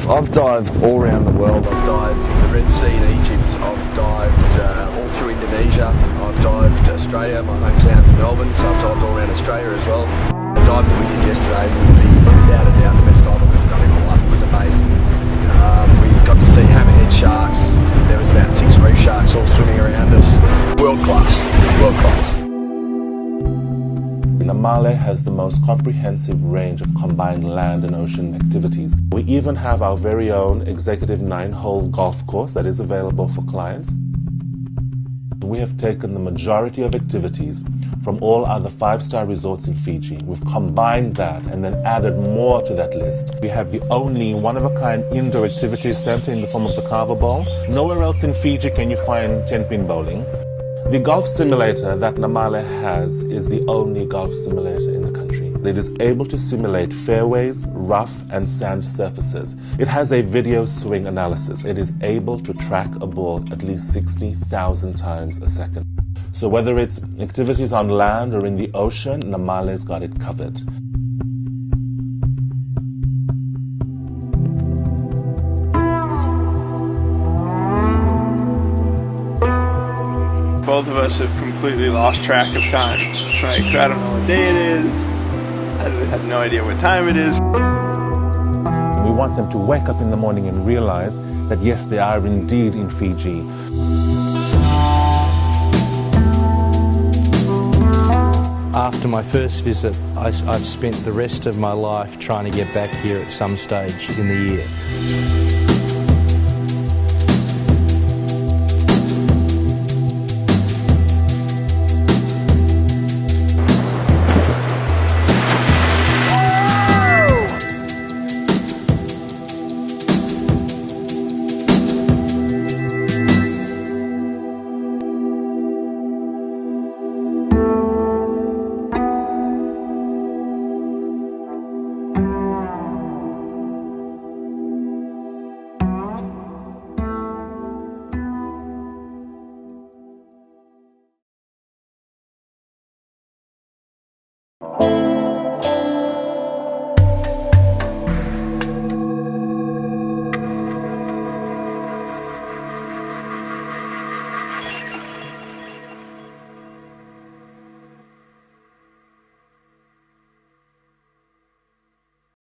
I've dived all around the world. I've dived in the Red Sea in Egypt. I've dived all through Indonesia. I've dived Australia, my hometown to Melbourne, so I've dived all around Australia as well. The dive that we did yesterday would be without a doubt the best dive I've ever done in my life. It was amazing. We got to see hammerhead sharks. There was about 6 reef sharks all swimming around us. World class, world class. Namale has the most comprehensive range of combined land and ocean activities. We even have our very own executive 9-hole golf course that is available for clients. We have taken the majority of activities from all other 5-star resorts in Fiji. We've combined that and then added more to that list. We have the only one-of-a-kind indoor activity center in the form of the Carver Bowl. Nowhere else in Fiji can you find 10-pin bowling. The golf simulator that Namale has is the only golf simulator in the country. It is able to simulate fairways, rough and sand surfaces. It has a video swing analysis. It is able to track a ball at least 60,000 times a second. So whether it's activities on land or in the ocean, Namale's got it covered. Both of us have completely lost track of time. Like, I don't know what day it is. I have no idea what time it is. We want them to wake up in the morning and realize that yes, they are indeed in Fiji. After my first visit, I've spent the rest of my life trying to get back here at some stage in the year.